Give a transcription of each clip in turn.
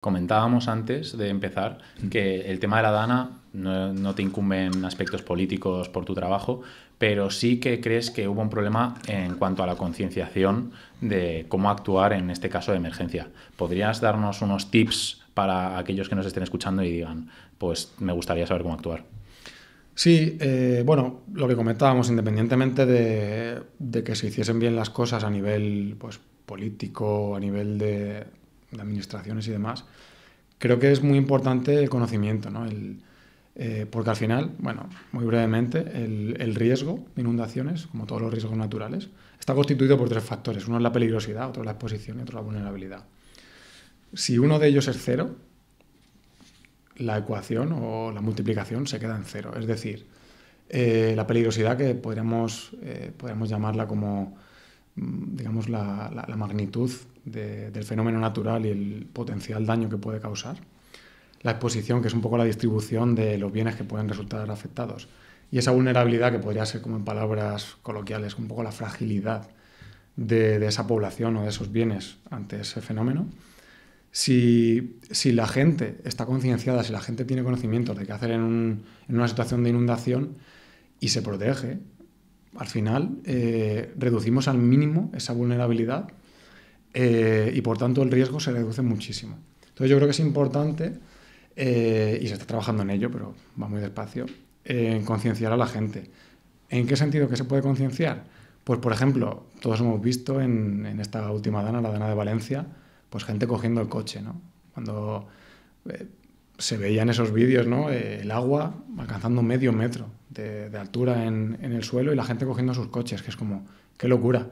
Comentábamos antes de empezar que el tema de la DANA no te incumbe en aspectos políticos por tu trabajo, pero sí que crees que hubo un problema en cuanto a la concienciación de cómo actuar en este caso de emergencia. ¿Podrías darnos unos tips para aquellos que nos estén escuchando y digan, pues me gustaría saber cómo actuar? Sí, bueno, lo que comentábamos, independientemente de que se hiciesen bien las cosas a nivel pues, político, a nivel de administraciones y demás, creo que es muy importante el conocimiento, ¿no? Porque al final, bueno, muy brevemente, el riesgo de inundaciones, como todos los riesgos naturales, está constituido por tres factores. Uno es la peligrosidad, otro es la exposición y otro la vulnerabilidad. Si uno de ellos es cero, la ecuación o la multiplicación se queda en cero. Es decir, la peligrosidad que podríamos llamarla como, digamos, la magnitud del fenómeno natural y el potencial daño que puede causar. La exposición, que es un poco la distribución de los bienes que pueden resultar afectados. Y esa vulnerabilidad, que podría ser, como en palabras coloquiales, un poco la fragilidad de esa población o de esos bienes ante ese fenómeno. Si la gente está concienciada, si la gente tiene conocimientos de qué hacer en una situación de inundación y se protege, al final reducimos al mínimo esa vulnerabilidad y por tanto el riesgo se reduce muchísimo. Entonces yo creo que es importante, y se está trabajando en ello, pero va muy despacio, en concienciar a la gente. ¿En qué sentido que se puede concienciar? Pues por ejemplo, todos hemos visto en esta última DANA, la DANA de Valencia, pues gente cogiendo el coche, ¿no? Cuando se veían esos vídeos, ¿no? El agua alcanzando medio metro de altura en el suelo y la gente cogiendo sus coches, que es como, qué locura.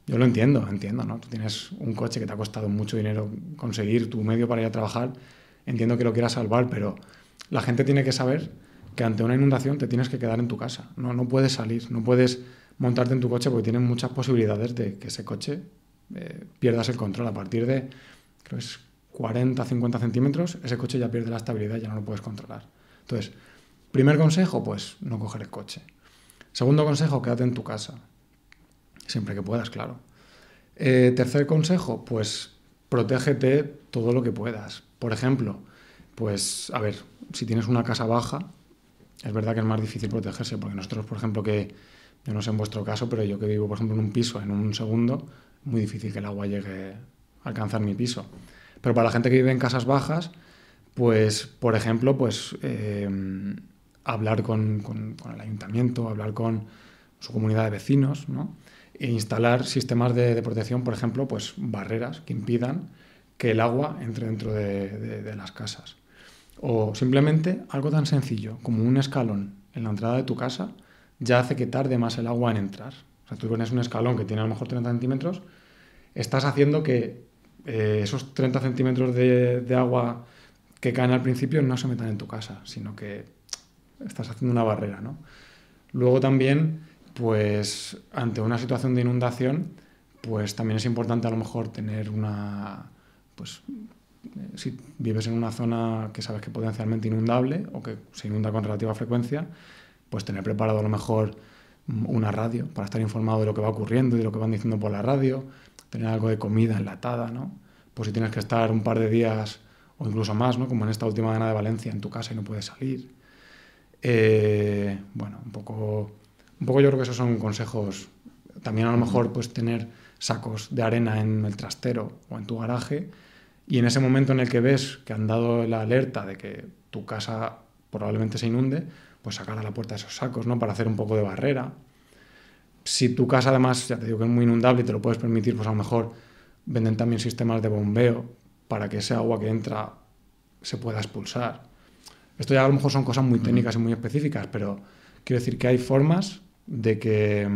Yo lo entiendo, ¿no? Tú tienes un coche que te ha costado mucho dinero conseguir, tu medio para ir a trabajar, entiendo que lo quieras salvar, pero la gente tiene que saber que ante una inundación te tienes que quedar en tu casa, no puedes salir, no puedes montarte en tu coche porque tienes muchas posibilidades de que ese coche pierdas el control. A partir de, creo que es 40, 50 centímetros, ese coche ya pierde la estabilidad y ya no lo puedes controlar. Entonces, primer consejo, pues no coger el coche. Segundo consejo, quédate en tu casa. Siempre que puedas, claro. Tercer consejo, pues protégete todo lo que puedas. Por ejemplo, pues a ver, si tienes una casa baja, es verdad que es más difícil protegerse, porque nosotros, por ejemplo, yo no sé en vuestro caso, pero yo que vivo, por ejemplo, en un piso, en un segundo, muy difícil que el agua llegue a alcanzar mi piso. Pero para la gente que vive en casas bajas, pues, por ejemplo, pues hablar con el ayuntamiento, hablar con su comunidad de vecinos, ¿no? E instalar sistemas de protección, por ejemplo, pues barreras que impidan que el agua entre dentro de las casas. O simplemente algo tan sencillo como un escalón en la entrada de tu casa ya hace que tarde más el agua en entrar. O sea, tú pones un escalón que tiene a lo mejor 30 centímetros, estás haciendo que esos 30 centímetros de agua que caen al principio no se metan en tu casa, sino que estás haciendo una barrera, ¿no? Luego también, pues ante una situación de inundación, pues también es importante a lo mejor tener pues si vives en una zona que sabes que es potencialmente inundable o que se inunda con relativa frecuencia, pues tener preparado a lo mejor una radio para estar informado de lo que va ocurriendo y de lo que van diciendo por la radio, tener algo de comida enlatada, ¿no? Pues si tienes que estar un par de días o incluso más, ¿no? Como en esta última DANA de Valencia, en tu casa y no puedes salir. Bueno, un poco yo creo que esos son consejos. También a lo mejor pues tener sacos de arena en el trastero o en tu garaje y en ese momento en el que ves que han dado la alerta de que tu casa probablemente se inunde, pues sacar a la puerta esos sacos, ¿no? Para hacer un poco de barrera. Si tu casa además, ya te digo que es muy inundable y te lo puedes permitir, pues a lo mejor venden también sistemas de bombeo para que ese agua que entra se pueda expulsar. Esto ya a lo mejor son cosas muy técnicas y muy específicas, pero quiero decir que hay formas de que,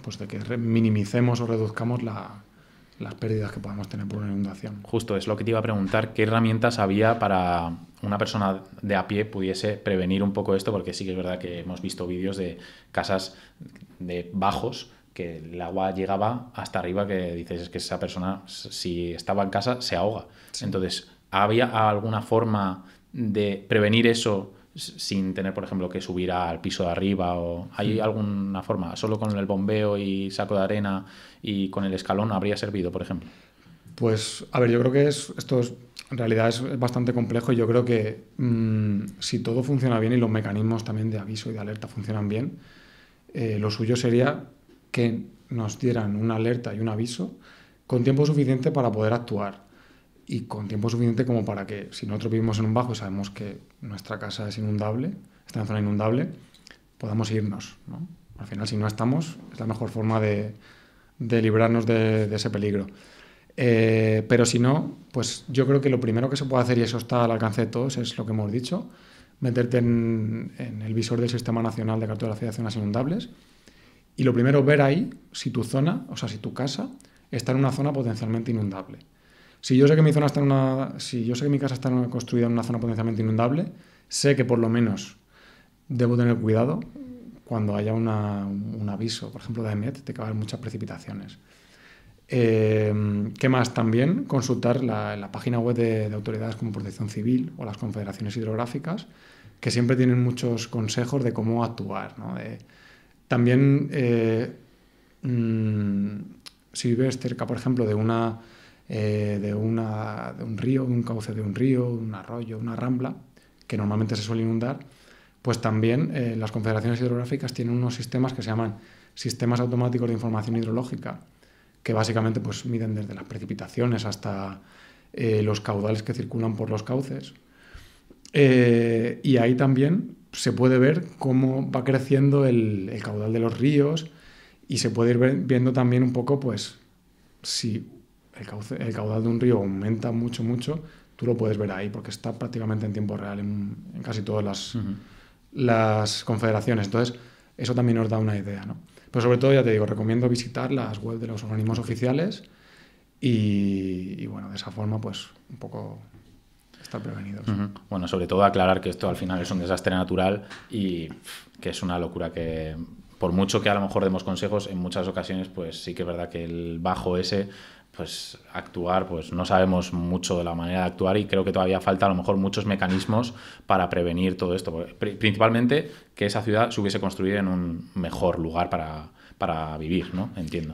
pues de que minimicemos o reduzcamos las pérdidas que podamos tener por una inundación. Justo, es lo que te iba a preguntar, ¿qué herramientas había para una persona de a pie pudiese prevenir un poco esto? Porque sí que es verdad que hemos visto vídeos de casas de bajos que el agua llegaba hasta arriba, que dices es que esa persona, si estaba en casa, se ahoga. Sí. Entonces, ¿había alguna forma de prevenir eso sin tener, por ejemplo, que subir al piso de arriba? ¿O hay alguna forma? ¿Solo con el bombeo y saco de arena y con el escalón habría servido, por ejemplo? Pues, a ver, yo creo que en realidad es bastante complejo y yo creo que si todo funciona bien y los mecanismos también de aviso y de alerta funcionan bien, lo suyo sería que nos dieran una alerta y un aviso con tiempo suficiente para poder actuar y con tiempo suficiente como para que si nosotros vivimos en un bajo y sabemos que nuestra casa es inundable, está en zona inundable, podamos irnos, ¿no? Al final, si no estamos, es la mejor forma de librarnos de ese peligro. Pero si no, pues yo creo que lo primero que se puede hacer, y eso está al alcance de todos, es lo que hemos dicho, meterte en el visor del Sistema Nacional de Cartografía de Zonas Inundables y lo primero ver ahí si tu zona, o sea, si tu casa está en una zona potencialmente inundable. Si yo sé que mi zona si yo sé que mi casa está construida en una zona potencialmente inundable, sé que por lo menos debo tener cuidado cuando haya un aviso, por ejemplo, de EMET, de que va a haber muchas precipitaciones. ¿Qué más? También consultar la página web de autoridades como Protección Civil o las confederaciones hidrográficas, que siempre tienen muchos consejos de cómo actuar, ¿no? También, si vives cerca, por ejemplo, de un río, de un cauce de un río, un arroyo, una rambla, que normalmente se suele inundar, pues también las confederaciones hidrográficas tienen unos sistemas que se llaman sistemas automáticos de información hidrológica, que básicamente pues, miden desde las precipitaciones hasta los caudales que circulan por los cauces. Y ahí también se puede ver cómo va creciendo el caudal de los ríos y se puede ir viendo también un poco, pues, si el caudal de un río aumenta mucho, tú lo puedes ver ahí porque está prácticamente en tiempo real en casi todas las confederaciones. Entonces, eso también nos da una idea, ¿no? Pero sobre todo, ya te digo, recomiendo visitar las webs de los organismos oficiales y bueno, de esa forma, pues, un poco estar prevenidos. Bueno, sobre todo aclarar que esto al final es un desastre natural y que es una locura que, por mucho que a lo mejor demos consejos, en muchas ocasiones, pues sí que es verdad que el bajo ese, pues actuar, pues no sabemos mucho de la manera de actuar y creo que todavía falta a lo mejor muchos mecanismos para prevenir todo esto. Principalmente que esa ciudad se hubiese construido en un mejor lugar para vivir, ¿no? Entiendo.